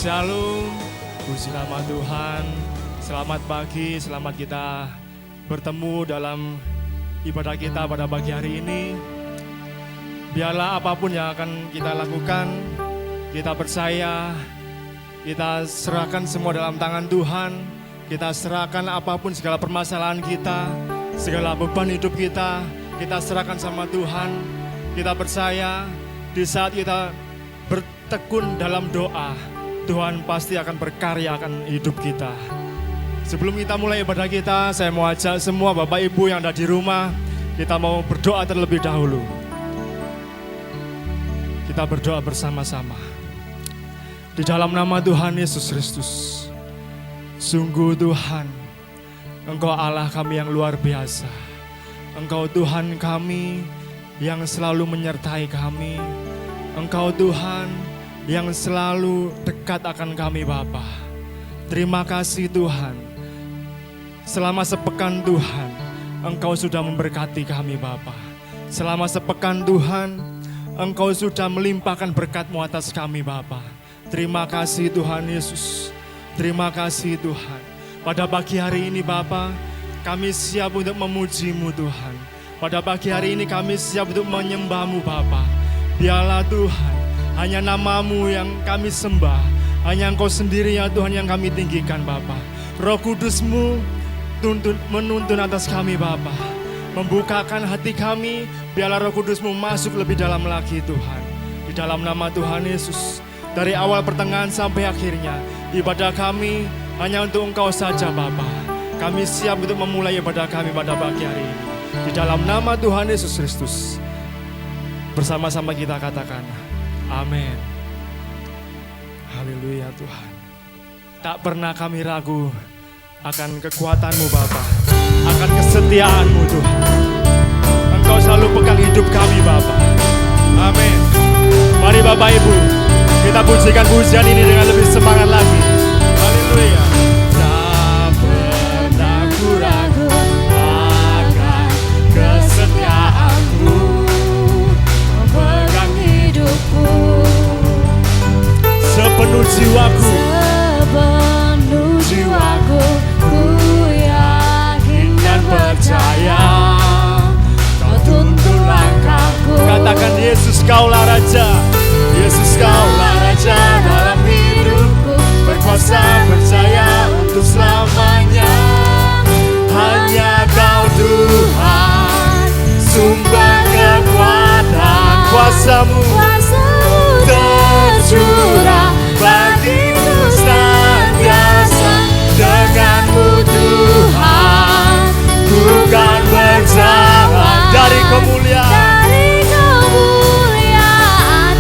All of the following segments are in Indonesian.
Shalom, puji nama Tuhan. Selamat pagi, selamat kita bertemu dalam ibadah kita pada pagi hari ini. Biarlah apapun yang akan kita lakukan, kita percaya, kita serahkan semua dalam tangan Tuhan. Kita serahkan apapun segala permasalahan kita, segala beban hidup kita serahkan sama Tuhan. Kita percaya di saat kita bertekun dalam doa, Tuhan pasti akan berkarya akan hidup kita. Sebelum kita mulai ibadah kita, saya mau ajak semua Bapak Ibu yang ada di rumah, kita mau berdoa terlebih dahulu. Kita berdoa bersama-sama. Di dalam nama Tuhan Yesus Kristus, sungguh Tuhan, Engkau Allah kami yang luar biasa. Engkau Tuhan kami yang selalu menyertai kami. Engkau Tuhan yang selalu dekat akan kami Bapa. Terima kasih Tuhan. Selama sepekan Tuhan, Engkau sudah memberkati kami Bapa. Selama sepekan Tuhan, Engkau sudah melimpahkan berkat-Mu atas kami Bapa. Terima kasih Tuhan Yesus. Terima kasih Tuhan. Pada pagi hari ini Bapa, kami siap untuk memuji-Mu Tuhan. Pada pagi hari ini kami siap untuk menyembah-Mu Bapa. Biarlah Tuhan, hanya nama-Mu yang kami sembah, hanya Engkau sendiri ya Tuhan yang kami tinggikan Bapa. Roh Kudus-Mu menuntun atas kami Bapa, membukakan hati kami, biarlah Roh Kudus-Mu masuk lebih dalam lagi Tuhan. Di dalam nama Tuhan Yesus, dari awal pertengahan sampai akhirnya, ibadah kami hanya untuk Engkau saja Bapa. Kami siap untuk memulai ibadah kami pada pagi hari ini. Di dalam nama Tuhan Yesus Kristus, bersama-sama kita katakan amin. Haleluya Tuhan. Tak pernah kami ragu akan kekuatan-Mu Bapa, akan kesetiaan-Mu Tuhan. Engkau selalu pegang hidup kami Bapa. Amin. Mari Bapak Ibu, kita pujikan pujian ini dengan lebih semangat lagi. Haleluya. Tak pernah ku ragu akan kesetiaan-Mu, memegang hidupku sepenuh jiwaku. Sepenuh jiwaku, ku yakin dan percaya Kau tuntun langkahku. Katakan Yesus Kaulah Raja, Yesus Kaulah Raja dalam hidupku, berkuasa percaya untuk selamanya. Hanya Kau Tuhan, sumber kekuatan, kuasa-Mu tercurah bagiku senantiasa. Dengan-Mu Tuhan, bukan berjalan dari kemuliaan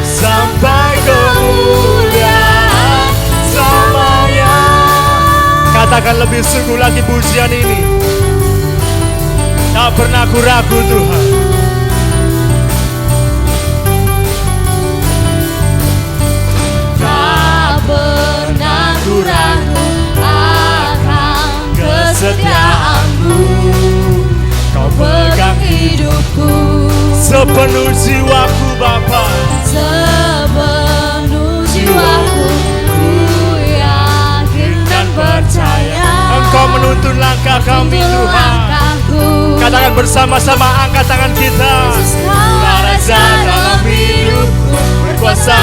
sampai kemuliaan selamanya. Katakan lebih sungguh lagi pujian ini. Tak pernah ku ragu Tuhan. Pernah ku ragu akan kesetiaan-Mu. Kau pegang hidupku sepenuh jiwaku Bapa. Sepenuh jiwaku, ku yakin dan percaya Engkau menuntun langkah kami Tuhan. Katakan bersama-sama, angkat tangan kita. Kaulah Raja dalam hidupku, Berkuasa.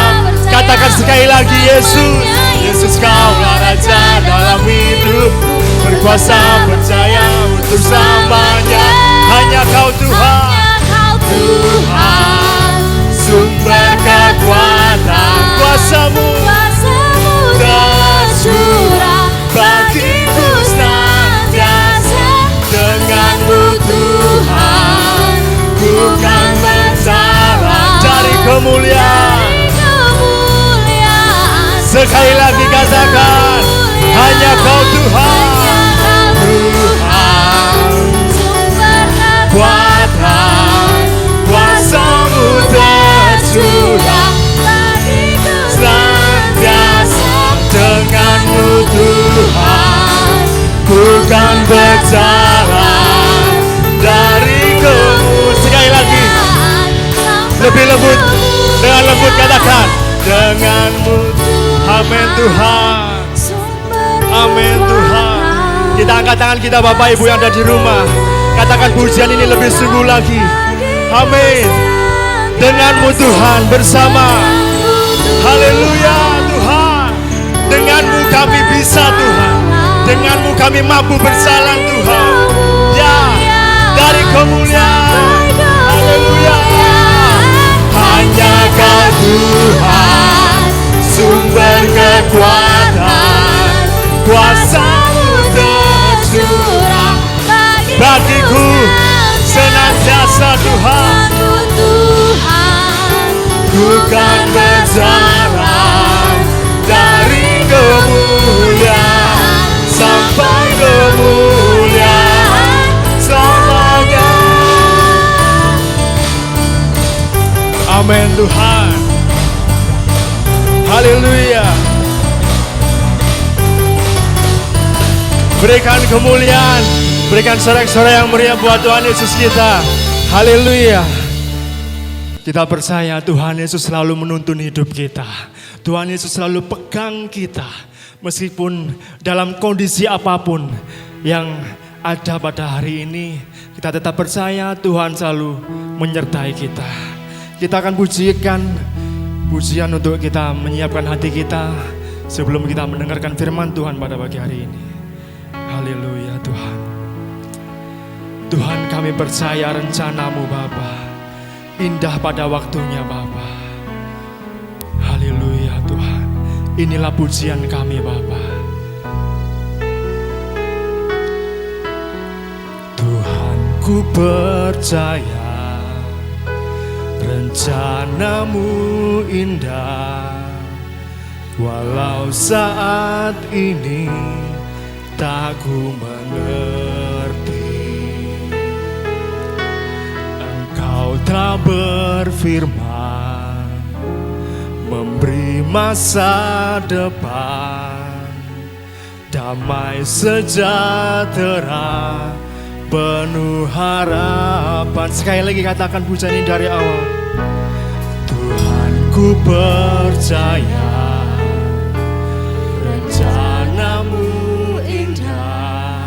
Katakan sekali lagi Yesus. Yesus Kaulah Raja dalam hidupku, berkuasa percaya untuk selamanya. Hanya Kau Tuhan, Tuhan, sumber kekuatan, kuasa-Mu tercurah bagiku senantiasa. Dengan-Mu Tuhan, bukan berjalan dari kemuliaan. Sekali lagi katakan, hanya Kau Tuhan, Tuhan, kekuatan, kuasa-Mu tercurah senantiasa. Dengan-Mu Tuhan, bukan berjalan dari kemuliaan. Sekali lagi, lebih lembut, dengan lembut katakan, dengan-Mu Amin Tuhan. sumber Amin Tuhan. kekuatan. Kita angkat tangan kita Bapak Ibu yang ada di rumah. Katakan pujian ini lebih sungguh lagi. Amin. Denganmu Tuhan bersama. Haleluya Tuhan. Denganmu kami bisa Tuhan. Denganmu kami mampu berjalan Tuhan. Ya, dari kemuliaan. Haleluya. Hanya Kau Tuhan, sumber kekuatan, kuasa-Mu tercurah bagiku senantiasa Tuhan. Ku kan berjalan dari kemuliaan sampai kemuliaan selamanya. Amin Tuhan. Haleluya. Berikan kemuliaan, berikan sorak-sorai yang meriah buat Tuhan Yesus kita. Haleluya. Kita percaya Tuhan Yesus selalu menuntun hidup kita. Tuhan Yesus selalu pegang kita. Meskipun dalam kondisi apapun yang ada pada hari ini, kita tetap percaya Tuhan selalu menyertai kita. Kita akan pujikan pujian untuk kita menyiapkan hati kita sebelum kita mendengarkan firman Tuhan pada pagi hari ini. Haleluya Tuhan. Tuhan, kami percaya rencana-Mu Bapa indah pada waktunya Bapa. Haleluya Tuhan. Inilah pujian kami Bapa. Tuhan, ku percaya rencana-Mu indah, walau saat ini tak ku mengerti. Engkau telah berfirman, memberi masa depan, damai sejahtera, penuh harapan. Sekali lagi katakan pujian ini dari awal. Tuhan, ku percaya rencana-Mu indah,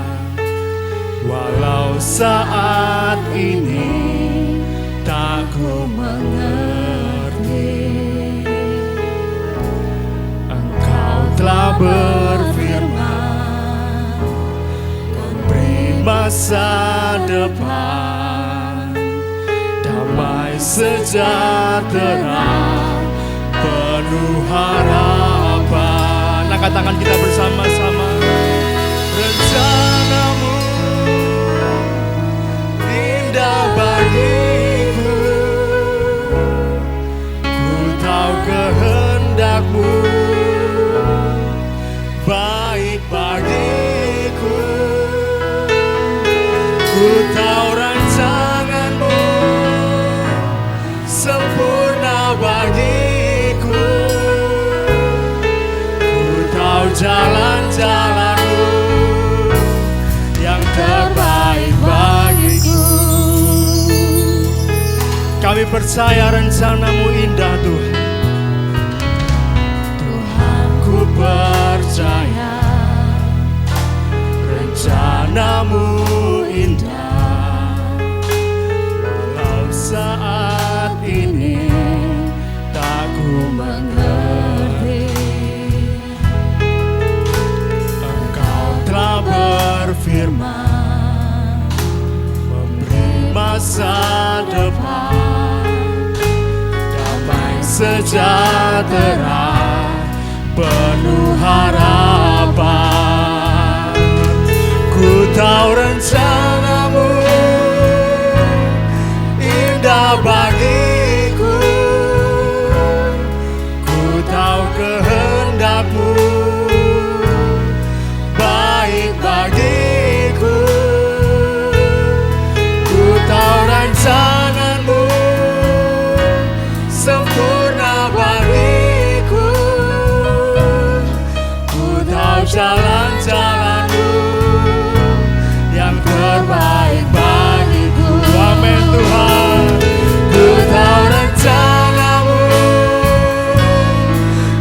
walau saat ini tak ku mengerti. Engkau telah berfirman, memberi masa depan, damai sejahtera, penuh harapan. Angkat tangan kita bersama-sama. Rencana-Mu indah bagiku, ku tahu kehendak-Mu baik bagiku, ku tahu rancangan-Mu sempurna bagiku, ku tahu jalan-jalan-Mu yang terbaik bagiku. Kami percaya rencana-Mu indah Tuhan. Tuhan, ku percaya rencana-Mu indah, walau saat ini tak ku mengerti. Engkau telah berfirman, memberi masa depan, damai sejahtera, penuh harapan. Ku tahu rencana-Mu indah bagiku, ku tahu kehendak-Mu baik bagiku, ku tahu rancangan-Mu sempurna bagiku, ku tahu jalan-jalan-Mu yang terbaik bagiku. Amin Tuhan. Ku tahu rencana-Mu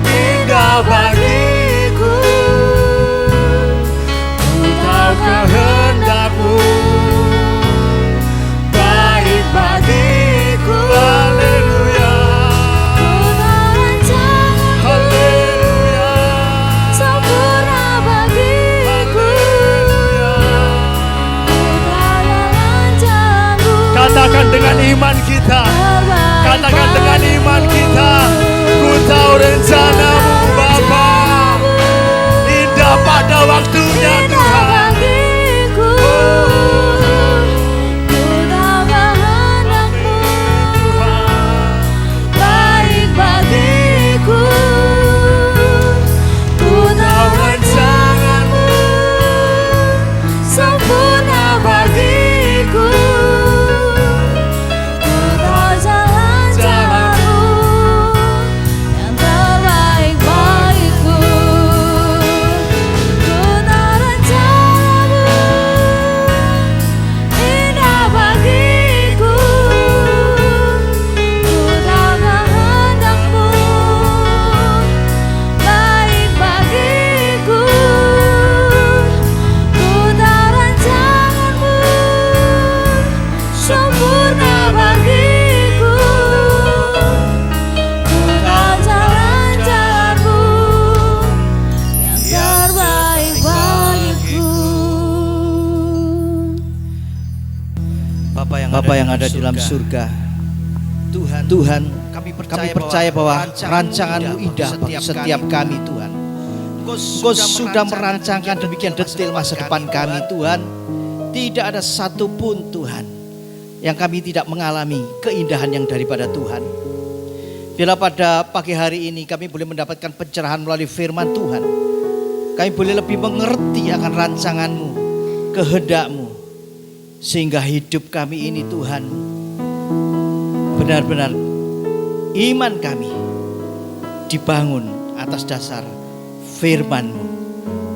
indah bagiku, Bapa yang ada di dalam surga, Tuhan, kami percaya bahwa rancangan-Mu indah bagi setiap kami, Tuhan. Engkau sudah merancangkan demikian detail masa depan kami, Tuhan. Tidak ada satupun, Tuhan, yang kami tidak mengalami keindahan yang daripada Tuhan. Bila pada pagi hari ini kami boleh mendapatkan pencerahan melalui firman Tuhan, kami boleh lebih mengerti akan rancangan-Mu, kehendak-Mu, sehingga hidup kami ini, Tuhan, benar-benar iman kami dibangun atas dasar firman-Mu,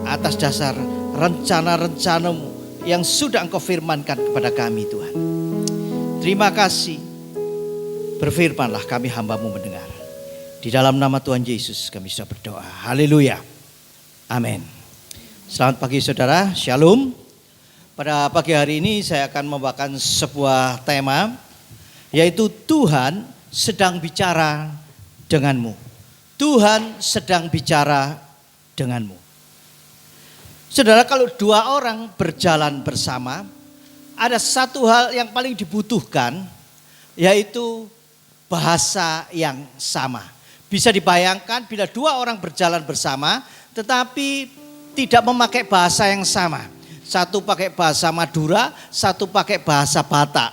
atas dasar rencana-rencana-Mu yang sudah Engkau firmankan kepada kami, Tuhan. Terima kasih. Berfirmanlah, kami hamba-Mu mendengar. Di dalam nama Tuhan Yesus kami sudah berdoa. Haleluya. Amin. Selamat pagi saudara, shalom. Pada pagi hari ini saya akan membawakan sebuah tema, yaitu Tuhan sedang bicara denganmu. Tuhan sedang bicara denganmu. Saudara, kalau dua orang berjalan bersama, ada satu hal yang paling dibutuhkan, yaitu bahasa yang sama. Bisa dibayangkan bila dua orang berjalan bersama, tetapi tidak memakai bahasa yang sama. Satu pakai bahasa Madura, satu pakai bahasa Batak.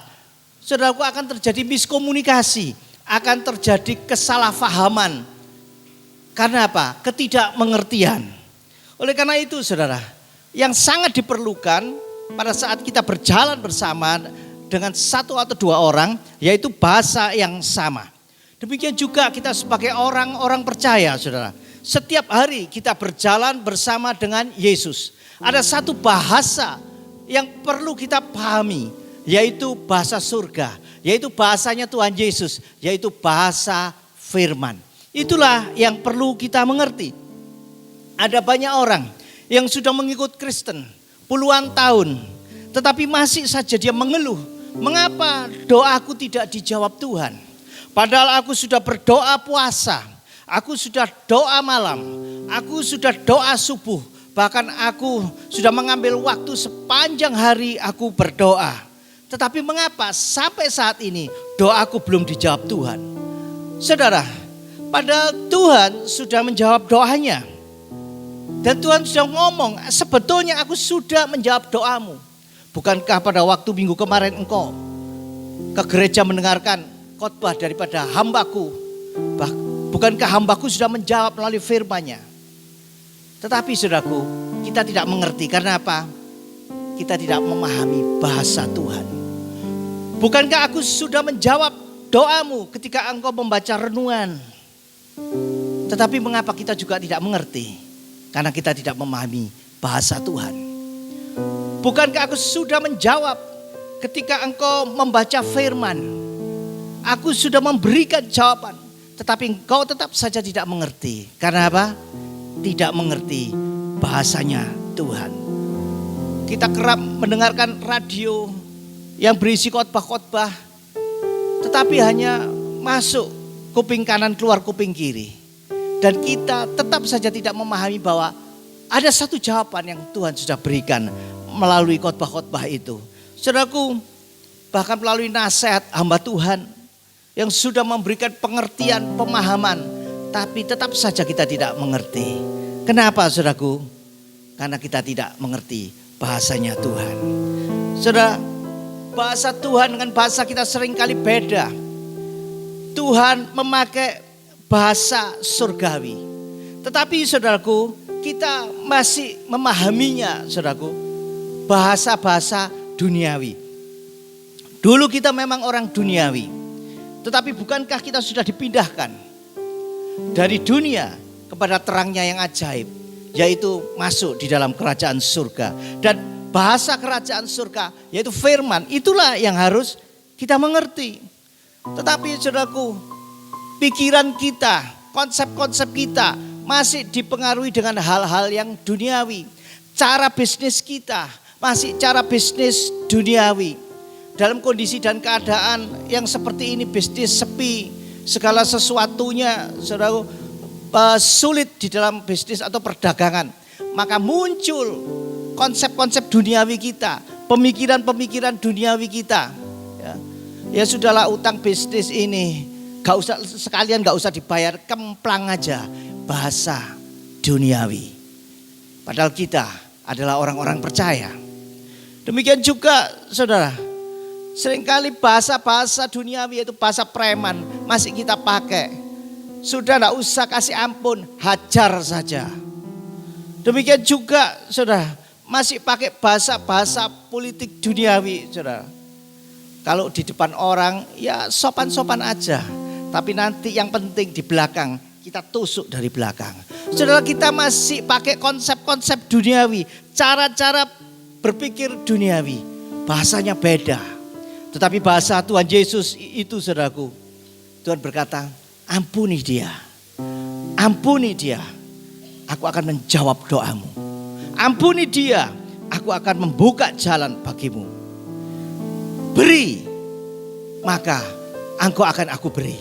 Saudaraku, akan terjadi miskomunikasi, akan terjadi kesalahpahaman. Karena apa? Ketidakmengertian. Oleh karena itu, saudara, yang sangat diperlukan pada saat kita berjalan bersama dengan satu atau dua orang, yaitu bahasa yang sama. Demikian juga kita sebagai orang-orang percaya, saudara. Setiap hari kita berjalan bersama dengan Yesus. Ada satu bahasa yang perlu kita pahami, yaitu bahasa surga, yaitu bahasanya Tuhan Yesus, yaitu bahasa firman. Itulah yang perlu kita mengerti. Ada banyak orang yang sudah mengikut Kristen puluhan tahun, tetapi masih saja dia mengeluh. Mengapa doaku tidak dijawab Tuhan? Padahal aku sudah berdoa puasa, aku sudah doa malam, aku sudah doa subuh, bahkan aku sudah mengambil waktu sepanjang hari aku berdoa. Tetapi mengapa sampai saat ini doaku belum dijawab Tuhan? Saudara, padahal Tuhan sudah menjawab doanya. Dan Tuhan sudah ngomong, sebetulnya aku sudah menjawab doamu. Bukankah pada waktu minggu kemarin engkau ke gereja mendengarkan khotbah daripada hambaku? Bukankah hambaku sudah menjawab melalui firman-Nya? Tetapi saudaraku, kita tidak mengerti. Karena apa? Kita tidak memahami bahasa Tuhan. Bukankah aku sudah menjawab doamu ketika engkau membaca renungan? Tetapi mengapa kita juga tidak mengerti? Karena kita tidak memahami bahasa Tuhan. Bukankah aku sudah menjawab ketika engkau membaca firman? Aku sudah memberikan jawaban. Tetapi engkau tetap saja tidak mengerti. Karena apa? Tidak mengerti bahasanya Tuhan. Kita kerap mendengarkan radio yang berisi khotbah-khotbah, tetapi hanya masuk kuping kanan keluar kuping kiri. Dan kita tetap saja tidak memahami bahwa ada satu jawaban yang Tuhan sudah berikan melalui khotbah-khotbah itu. Saudaraku, bahkan melalui nasihat hamba Tuhan yang sudah memberikan pengertian, pemahaman, tapi tetap saja kita tidak mengerti. Kenapa, saudaraku? Karena kita tidak mengerti bahasanya Tuhan. Saudara, bahasa Tuhan dengan bahasa kita seringkali beda. Tuhan memakai bahasa surgawi. Tetapi saudaraku, kita masih memahaminya, saudaraku, bahasa-bahasa duniawi. Dulu kita memang orang duniawi. Tetapi bukankah kita sudah dipindahkan dari dunia kepada terangnya yang ajaib, yaitu masuk di dalam kerajaan surga. Dan bahasa kerajaan surga, yaitu firman, itulah yang harus kita mengerti. Tetapi saudaraku, pikiran kita, konsep-konsep kita masih dipengaruhi dengan hal-hal yang duniawi. Cara bisnis kita masih cara bisnis duniawi. Dalam kondisi dan keadaan yang seperti ini, bisnis sepi, segala sesuatunya saudara sulit di dalam bisnis atau perdagangan. Maka muncul konsep-konsep duniawi kita, pemikiran-pemikiran duniawi kita. Ya. Ya sudahlah, utang bisnis ini gak usah sekalian, gak usah dibayar, kemplang aja. Bahasa duniawi. Padahal kita adalah orang-orang percaya. Demikian juga saudara, seringkali bahasa-bahasa duniawi, yaitu bahasa preman, masih kita pakai. Sudah gak usah kasih ampun, hajar saja. Demikian juga saudara, masih pakai bahasa-bahasa politik duniawi saudara. Kalau di depan orang ya sopan-sopan aja. Tapi nanti yang penting di belakang kita tusuk dari belakang. Saudara, kita masih pakai konsep-konsep duniawi. Cara-cara berpikir duniawi. Bahasanya beda. Tetapi bahasa Tuhan Yesus itu saudaraku. Tuhan berkata, ampuni dia. Ampuni dia. Aku akan menjawab doamu. Ampuni dia. Aku akan membuka jalan bagimu. Beri, maka engkau akan aku beri.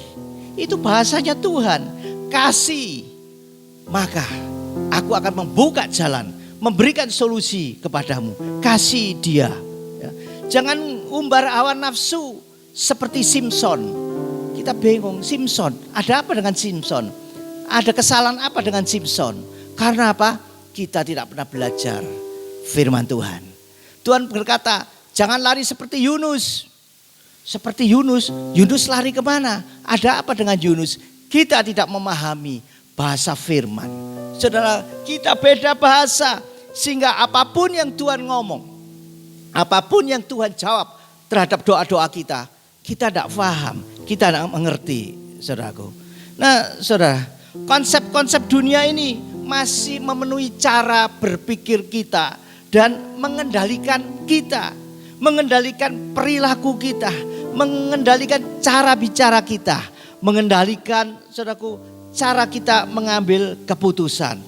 Itu bahasanya Tuhan. Kasih, maka aku akan membuka jalan, memberikan solusi kepadamu. Kasih dia. Ya. Jangan umbar hawa nafsu seperti Simpson. Kita bingung, Simpson, ada apa dengan Simpson? Ada kesalahan apa dengan Simpson? Karena apa? Kita tidak pernah belajar firman Tuhan. Tuhan berkata, jangan lari seperti Yunus. Seperti Yunus, Yunus lari kemana? Ada apa dengan Yunus? Kita tidak memahami bahasa firman. Saudara, kita beda bahasa. Sehingga apapun yang Tuhan ngomong, apapun yang Tuhan jawab terhadap doa-doa kita, kita tidak paham, kita tidak mengerti, saudaraku. Nah, saudara, konsep-konsep dunia ini masih memenuhi cara berpikir kita dan mengendalikan kita, mengendalikan perilaku kita, mengendalikan cara bicara kita, mengendalikan saudaraku cara kita mengambil keputusan.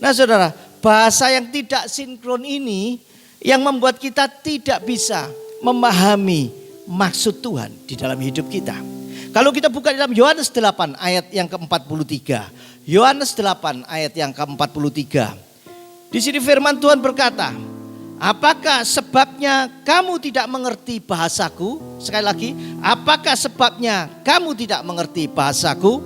Nah saudara, bahasa yang tidak sinkron ini yang membuat kita tidak bisa memahami maksud Tuhan di dalam hidup kita. Kalau kita buka dalam Yohanes 8 ayat yang ke-43. Yohanes 8 ayat yang ke-43. Di sini firman Tuhan berkata, apakah sebabnya kamu tidak mengerti bahasaku? Sekali lagi, apakah sebabnya kamu tidak mengerti bahasaku?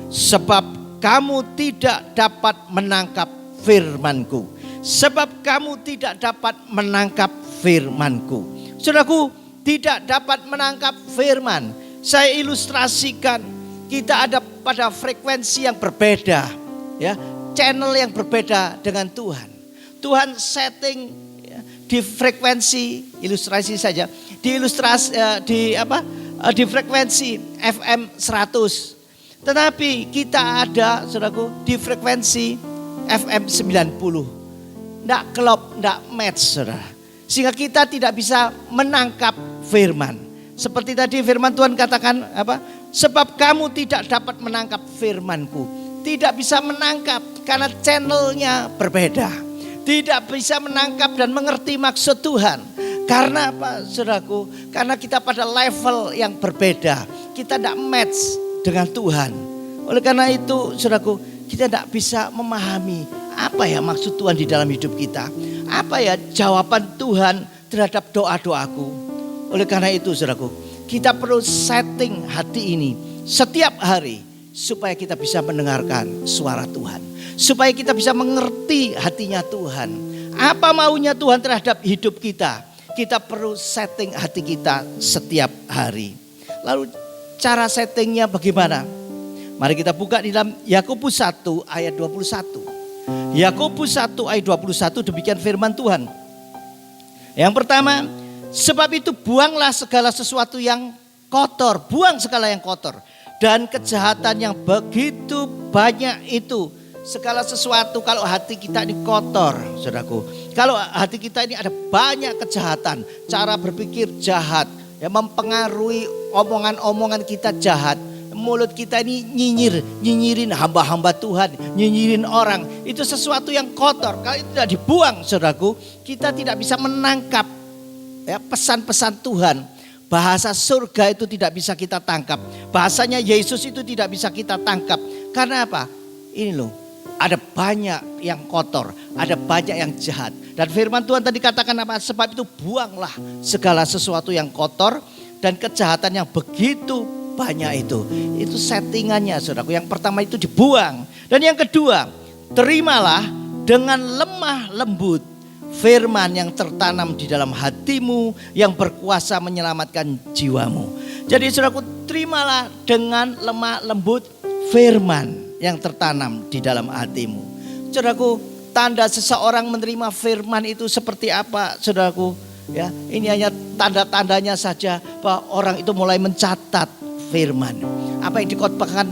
Sebab kamu tidak dapat menangkap firmanku. Sebab kamu tidak dapat menangkap firmanku. Saudaraku, tidak dapat menangkap firman. Saya ilustrasikan, kita ada pada frekuensi yang berbeda, ya, channel yang berbeda dengan Tuhan. Tuhan setting di frekuensi, ilustrasi saja, di frekuensi FM 100. Tetapi kita ada, saudaraku, di frekuensi FM 90. Tidak klop, tidak match, saudara. Sehingga kita tidak bisa menangkap firman. Seperti tadi firman Tuhan katakan apa? Sebab kamu tidak dapat menangkap firmanku. Tidak bisa menangkap karena channelnya berbeda. Tidak bisa menangkap dan mengerti maksud Tuhan. Karena apa, saudaraku? Karena kita pada level yang berbeda. Kita tidak match dengan Tuhan. Oleh karena itu, saudaraku, kita tidak bisa memahami apa ya maksud Tuhan di dalam hidup kita. Apa ya jawaban Tuhan terhadap doa-doaku. Oleh karena itu, saudaraku, kita perlu setting hati ini setiap hari supaya kita bisa mendengarkan suara Tuhan. Supaya kita bisa mengerti hatinya Tuhan. Apa maunya Tuhan terhadap hidup kita. Kita perlu setting hati kita setiap hari. Lalu cara settingnya bagaimana? Mari kita buka di dalam Yakobus 1 ayat 21. Yakobus 1 ayat 21, demikian firman Tuhan. Yang pertama, sebab itu buanglah segala sesuatu yang kotor. Buang segala yang kotor. Dan kejahatan yang begitu banyak itu. Segala sesuatu, kalau hati kita ini kotor, saudaraku. Kalau hati kita ini ada banyak kejahatan. Cara berpikir jahat. Yang mempengaruhi omongan-omongan kita jahat. Mulut kita ini nyinyirin hamba-hamba Tuhan. Nyinyirin orang. Itu sesuatu yang kotor. Kalau itu tidak dibuang, saudaraku. Kita tidak bisa menangkap ya, pesan-pesan Tuhan. Bahasa surga itu tidak bisa kita tangkap. Bahasanya Yesus itu tidak bisa kita tangkap. Karena apa? Ini loh, ada banyak yang kotor, ada banyak yang jahat. Dan firman Tuhan tadi katakan apa? Sebab itu buanglah segala sesuatu yang kotor dan kejahatan yang begitu banyak itu settingannya saudaraku. Yang pertama itu dibuang, dan yang kedua, terimalah dengan lemah lembut firman yang tertanam di dalam hatimu yang berkuasa menyelamatkan jiwamu. Jadi saudaraku, terimalah dengan lemah lembut firman yang tertanam di dalam hatimu. Saudaraku, tanda seseorang menerima firman itu seperti apa saudaraku? Ya, ini hanya tanda-tandanya saja bahwa orang itu mulai mencatat firman. Apa yang dikotbahkan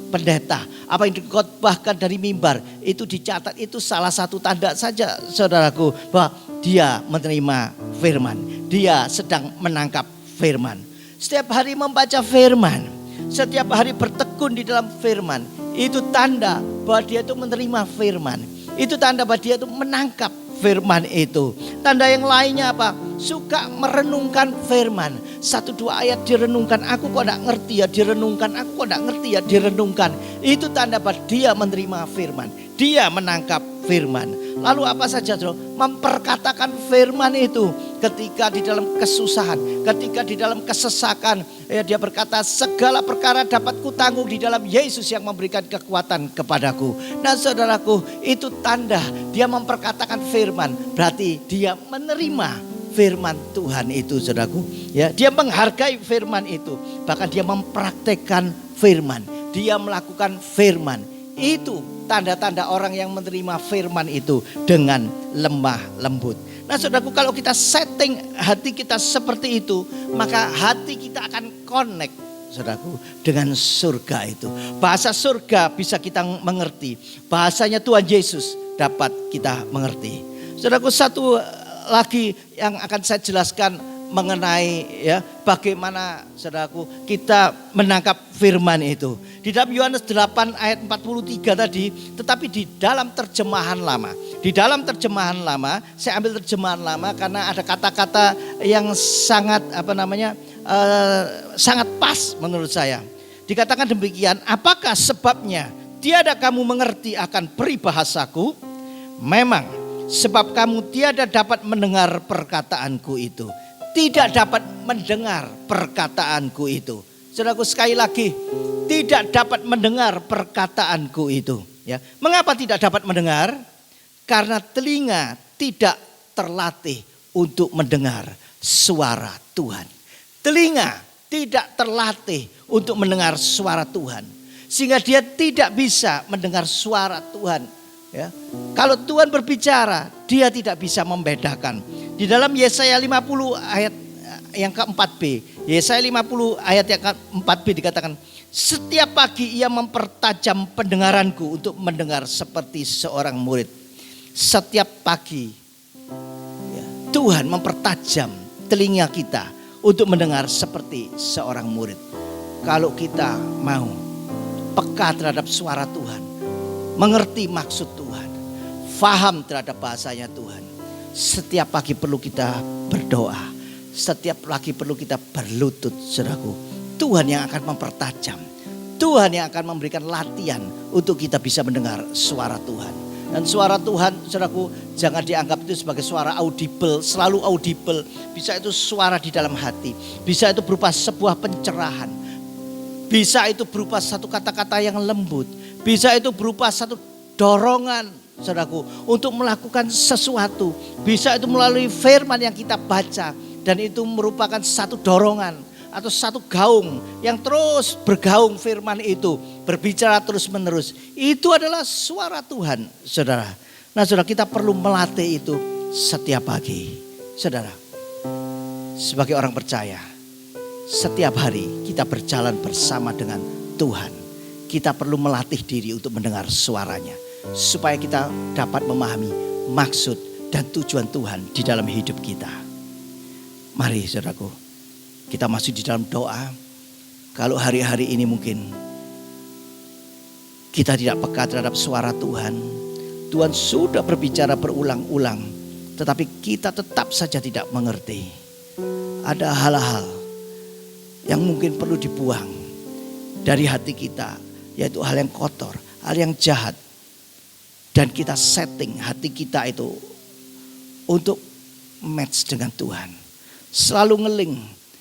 pendeta, apa yang dikotbahkan dari mimbar itu dicatat. Itu salah satu tanda saja saudaraku bahwa dia menerima firman, dia sedang menangkap firman. Setiap hari membaca firman, setiap hari bertekun di dalam firman, itu tanda bahwa dia itu menerima firman. Itu tanda bahwa dia itu menangkap firman itu. Tanda yang lainnya apa? Suka merenungkan firman. 1-2 ayat direnungkan, aku kok tidak ngerti ya direnungkan, aku kok tidak ngerti ya direnungkan. Itu tanda bahwa dia menerima firman, dia menangkap firman. Lalu apa saja saudara? Memperkatakan firman itu ketika di dalam kesusahan, ketika di dalam kesesakan, ya dia berkata segala perkara dapat kutanggung di dalam Yesus yang memberikan kekuatan kepadaku. Nah saudaraku, itu tanda dia memperkatakan firman, berarti dia menerima firman Tuhan itu saudaraku. Ya, dia menghargai firman itu, bahkan dia mempraktekkan firman, dia melakukan firman. Itu tanda-tanda orang yang menerima firman itu dengan lemah lembut. Nah saudaraku, kalau kita setting hati kita seperti itu, maka hati kita akan connect saudaraku dengan surga itu. Bahasa surga bisa kita mengerti, bahasanya Tuhan Yesus dapat kita mengerti. Saudaraku, satu lagi yang akan saya jelaskan mengenai ya bagaimana saudaraku kita menangkap firman itu. Di dalam Yohanes 8 ayat 43 tadi, tetapi di dalam terjemahan lama. Di dalam terjemahan lama, saya ambil terjemahan lama karena ada kata-kata yang sangat sangat pas menurut saya. Dikatakan demikian, apakah sebabnya tiada kamu mengerti akan peribahasaku? Memang sebab kamu tiada dapat mendengar perkataanku itu. Tidak dapat mendengar perkataanku itu. Saudaraku, sekali lagi, tidak dapat mendengar perkataanku itu. Ya, mengapa tidak dapat mendengar? Karena telinga tidak terlatih untuk mendengar suara Tuhan. Telinga tidak terlatih untuk mendengar suara Tuhan, sehingga dia tidak bisa mendengar suara Tuhan. Ya. Kalau Tuhan berbicara, dia tidak bisa membedakan. Di dalam Yesaya 50 ayat yang ke-4b, Yesaya 50 ayat yang ke-4b dikatakan, setiap pagi ia mempertajam pendengaranku untuk mendengar seperti seorang murid. Setiap pagi ya, Tuhan mempertajam telinga kita untuk mendengar seperti seorang murid. Kalau kita mau peka terhadap suara Tuhan, mengerti maksud Tuhan, faham terhadap bahasanya Tuhan, setiap pagi perlu kita berdoa, setiap pagi perlu kita berlutut saudaraku. Tuhan yang akan mempertajam, Tuhan yang akan memberikan latihan untuk kita bisa mendengar suara Tuhan. Dan suara Tuhan saudaraku jangan dianggap itu sebagai suara audible, selalu audible. Bisa itu suara di dalam hati, bisa itu berupa sebuah pencerahan, bisa itu berupa satu kata-kata yang lembut, bisa itu berupa satu dorongan saudaraku untuk melakukan sesuatu. Bisa itu melalui firman yang kita baca, dan itu merupakan satu dorongan atau satu gaung yang terus bergaung firman itu, berbicara terus menerus. Itu adalah suara Tuhan saudara. Nah saudara, kita perlu melatih itu setiap pagi. Saudara, sebagai orang percaya, setiap hari kita berjalan bersama dengan Tuhan. Kita perlu melatih diri untuk mendengar suaranya, supaya kita dapat memahami maksud dan tujuan Tuhan di dalam hidup kita. Mari saudaraku, kita masuk di dalam doa. Kalau hari-hari ini mungkin kita tidak peka terhadap suara Tuhan, Tuhan sudah berbicara berulang-ulang, tetapi kita tetap saja tidak mengerti. Ada hal-hal yang mungkin perlu dibuang dari hati kita, yaitu hal yang kotor, hal yang jahat. Dan kita setting hati kita itu untuk match dengan Tuhan. Selalu ngeling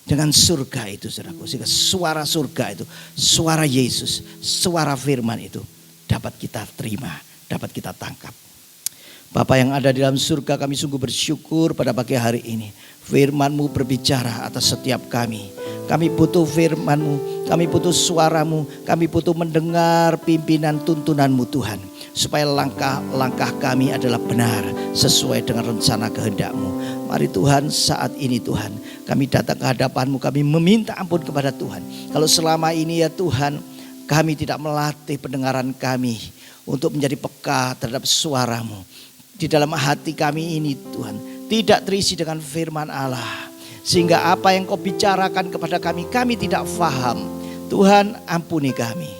dengan surga itu, saudaraku. Sehingga suara surga itu, suara Yesus, suara firman itu dapat kita terima, dapat kita tangkap. Bapa yang ada di dalam surga, kami sungguh bersyukur pada pagi hari ini. Firman-Mu berbicara atas setiap kami. Kami butuh firman-Mu, kami butuh suara-Mu, kami butuh mendengar pimpinan tuntunan-Mu Tuhan. Supaya langkah-langkah kami adalah benar sesuai dengan rencana kehendak-Mu. Mari Tuhan, saat ini Tuhan, kami datang ke hadapan-Mu, kami meminta ampun kepada Tuhan. Kalau selama ini ya Tuhan, kami tidak melatih pendengaran kami untuk menjadi peka terhadap suara-Mu. Di dalam hati kami ini Tuhan, tidak terisi dengan firman Allah. Sehingga apa yang Kau bicarakan kepada kami, kami tidak faham. Tuhan, ampuni kami.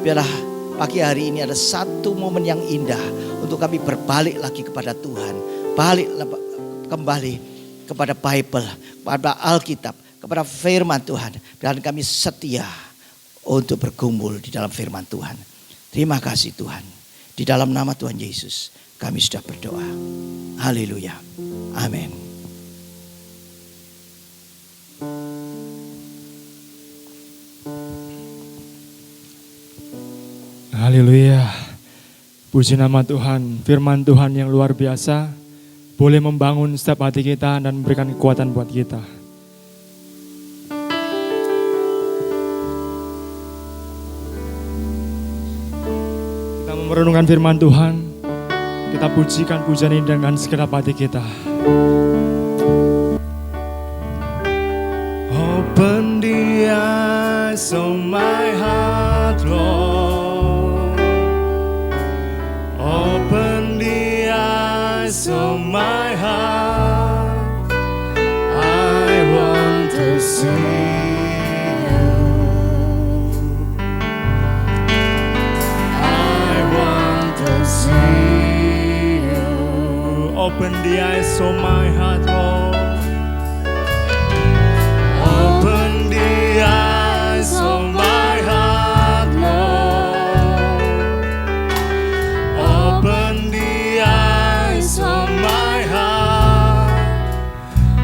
Biarlah pagi hari ini ada satu momen yang indah untuk kami berbalik lagi kepada Tuhan. Balik kembali kepada Bible, kepada Alkitab, kepada firman Tuhan. Dan kami setia untuk bergumul di dalam firman Tuhan. Terima kasih Tuhan. Di dalam nama Tuhan Yesus kami sudah berdoa. Haleluya. Amin. Haleluya. Puji nama Tuhan. Firman Tuhan yang luar biasa boleh membangun setiap hati kita dan memberikan kekuatan buat kita. Kita merenungkan firman Tuhan. Kita pujikan pujian ini dengan segenap hati kita. Open the eyes of my heart, Lord. Open the eyes of my heart. I want to see you. I want to see you. Open the eyes of my heart, Lord. Open the eyes of my heart, Lord. Open the eyes of my heart.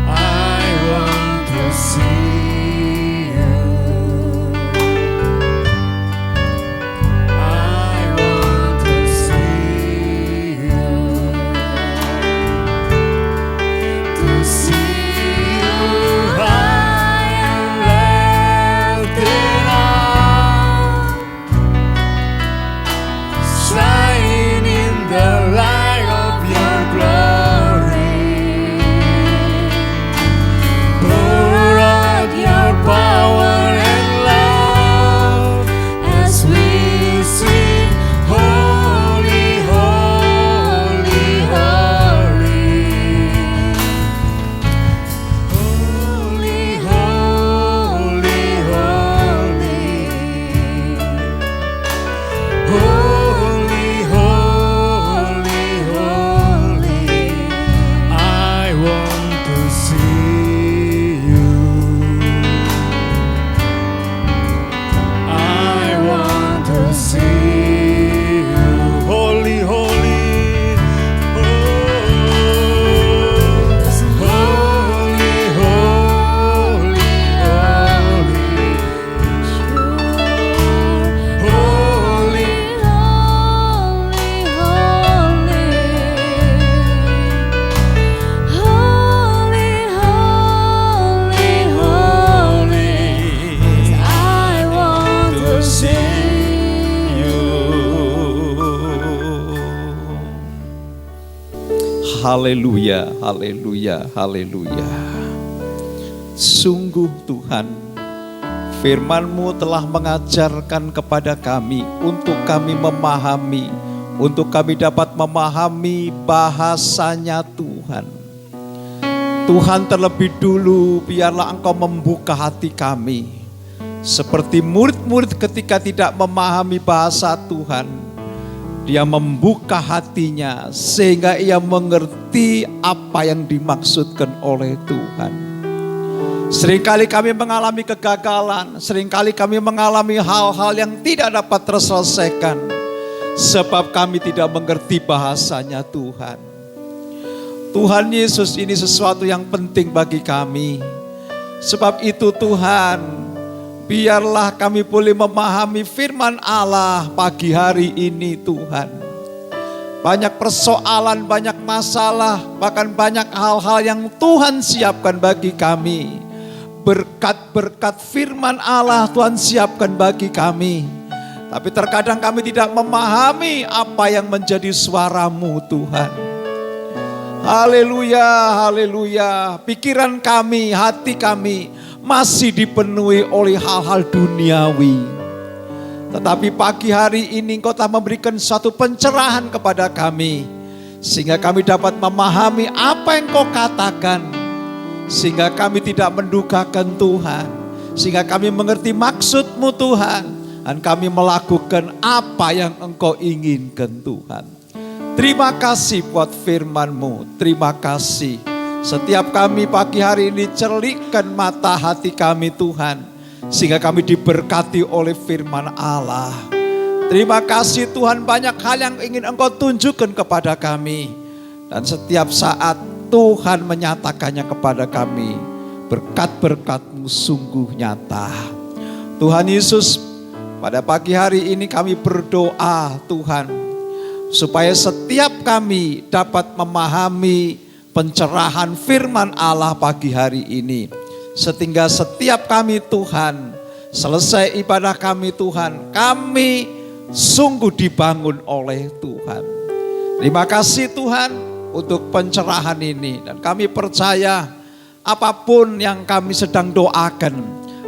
I want to see you. I want to see you. To see you high and lifted up, shine in the light of your glory. Pour out your power and love as we sing, holy, holy, holy. Holy, holy, holy. Holy, holy, holy. I want to see you. I want to see you. Holy, holy. Holy, holy, holy. Holy, I want to see you. Haleluya, haleluya, haleluya. Sungguh Tuhan, firman-Mu telah mengajarkan kepada kami untuk kami memahami, untuk kami dapat memahami bahasanya Tuhan. Tuhan, terlebih dulu biarlah Engkau membuka hati kami. Seperti murid-murid ketika tidak memahami bahasa Tuhan, dia membuka hatinya sehingga ia mengerti apa yang dimaksudkan oleh Tuhan. Seringkali kami mengalami kegagalan, seringkali kami mengalami hal-hal yang tidak dapat terselesaikan sebab kami tidak mengerti bahasanya Tuhan. Tuhan Yesus, ini sesuatu yang penting bagi kami. Sebab itu Tuhan, biarlah kami boleh memahami firman Allah pagi hari ini Tuhan. Banyak persoalan, banyak masalah, bahkan banyak hal-hal yang Tuhan siapkan bagi kami. Berkat-berkat firman Allah Tuhan siapkan bagi kami. Tapi terkadang kami tidak memahami apa yang menjadi suara-Mu Tuhan. Haleluya, haleluya. Pikiran kami, hati kami masih dipenuhi oleh hal-hal duniawi. Tetapi pagi hari ini Engkau telah memberikan suatu pencerahan kepada kami. Sehingga kami dapat memahami apa yang Engkau katakan. Sehingga kami tidak mendukakan Tuhan. Sehingga kami mengerti maksud-Mu Tuhan. Dan kami melakukan apa yang Engkau inginkan Tuhan. Terima kasih buat firman-Mu. Terima kasih. Setiap kami pagi hari ini cerlikkan mata hati kami Tuhan. Sehingga kami diberkati oleh firman Allah. Terima kasih Tuhan, banyak hal yang ingin Engkau tunjukkan kepada kami. Dan setiap saat Tuhan menyatakannya kepada kami. Berkat-berkat-Mu sungguh nyata. Tuhan Yesus, pada pagi hari ini kami berdoa Tuhan. Supaya setiap kami dapat memahami pencerahan firman Allah pagi hari ini. Sehingga setiap kami Tuhan, selesai ibadah kami Tuhan, kami sungguh dibangun oleh Tuhan. Terima kasih Tuhan untuk pencerahan ini. Dan kami percaya apapun yang kami sedang doakan,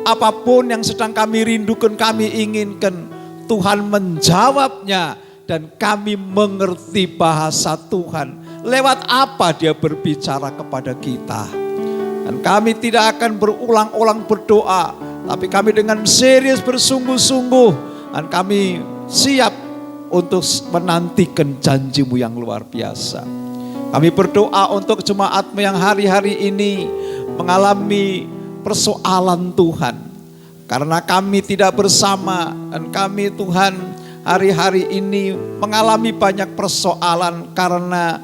apapun yang sedang kami rindukan, kami inginkan, Tuhan menjawabnya. Dan kami mengerti bahasa Tuhan. Lewat apa Dia berbicara kepada kita. Dan kami tidak akan berulang-ulang berdoa. Tapi kami dengan serius bersungguh-sungguh. Dan kami siap untuk menantikan janji-Mu yang luar biasa. Kami berdoa untuk jemaat-Mu yang hari-hari ini mengalami persoalan Tuhan. Karena kami tidak bersama. Dan kami Tuhan hari-hari ini mengalami banyak persoalan karena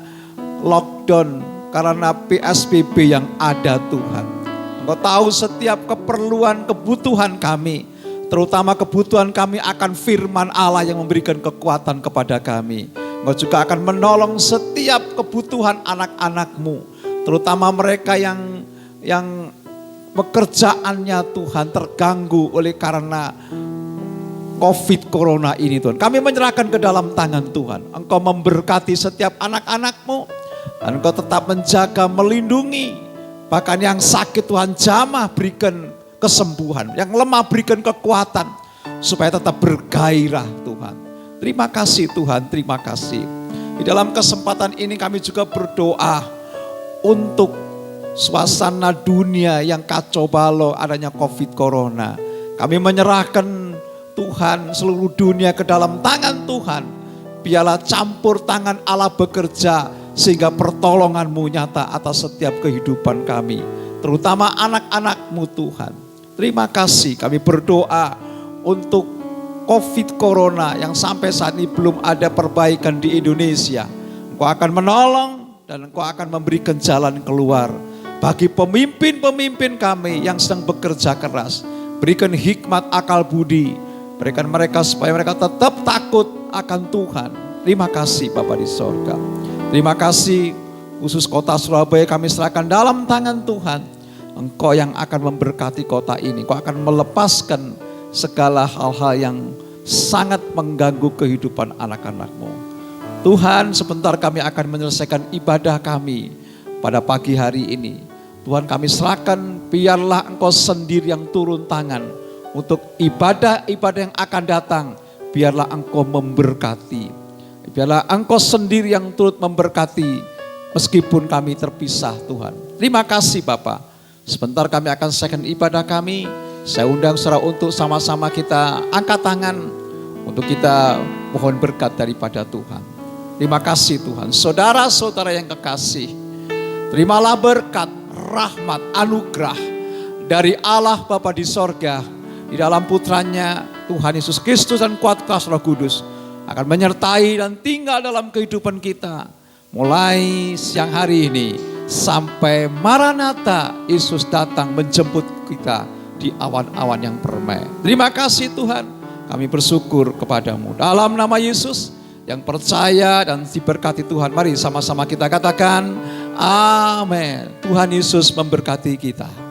lockdown, karena PSBB yang ada Tuhan. Engkau tahu setiap keperluan, kebutuhan kami, terutama kebutuhan kami akan firman Allah yang memberikan kekuatan kepada kami. Engkau juga akan menolong setiap kebutuhan anak-anak-Mu, terutama mereka yang pekerjaannya Tuhan terganggu oleh karena COVID Corona ini Tuhan. Kami menyerahkan ke dalam tangan Tuhan. Engkau memberkati setiap anak-anak-Mu. Dan Engkau tetap menjaga, melindungi. Bahkan yang sakit Tuhan jamah berikan kesembuhan. Yang lemah berikan kekuatan. Supaya tetap bergairah Tuhan. Terima kasih Tuhan, terima kasih. Di dalam kesempatan ini kami juga berdoa untuk suasana dunia yang kacau balau adanya COVID Corona. Kami menyerahkan Tuhan seluruh dunia ke dalam tangan Tuhan. Biarlah campur tangan Allah bekerja sehingga pertolongan-Mu nyata atas setiap kehidupan kami. Terutama anak-anak-Mu Tuhan. Terima kasih kami berdoa untuk COVID Corona yang sampai saat ini belum ada perbaikan di Indonesia. Engkau akan menolong dan Engkau akan memberikan jalan keluar. Bagi pemimpin-pemimpin kami yang sedang bekerja keras. Berikan hikmat akal budi. Berikan mereka supaya mereka tetap takut akan Tuhan. Terima kasih Bapa di sorga. Terima kasih khusus kota Surabaya kami serahkan dalam tangan Tuhan. Engkau yang akan memberkati kota ini. Engkau akan melepaskan segala hal-hal yang sangat mengganggu kehidupan anak-anak-Mu. Tuhan, sebentar kami akan menyelesaikan ibadah kami pada pagi hari ini. Tuhan, kami serahkan, biarlah Engkau sendiri yang turun tangan. Untuk ibadah-ibadah yang akan datang, biarlah Engkau memberkati. Biarlah Engkau sendiri yang turut memberkati, meskipun kami terpisah Tuhan. Terima kasih Bapa. Sebentar kami akan selesaikan ibadah kami. Saya undang saudara untuk sama-sama kita angkat tangan. Untuk kita mohon berkat daripada Tuhan. Terima kasih Tuhan. Saudara-saudara yang kekasih, terimalah berkat, rahmat, anugerah dari Allah Bapa di sorga. Di dalam putranya Tuhan Yesus Kristus dan kuat kuasa Roh Kudus akan menyertai dan tinggal dalam kehidupan kita. Mulai siang hari ini sampai Maranatha, Yesus datang menjemput kita di awan-awan yang permai. Terima kasih Tuhan, kami bersyukur kepadamu. Dalam nama Yesus yang percaya dan diberkati Tuhan, mari sama-sama kita katakan amin. Tuhan Yesus memberkati kita.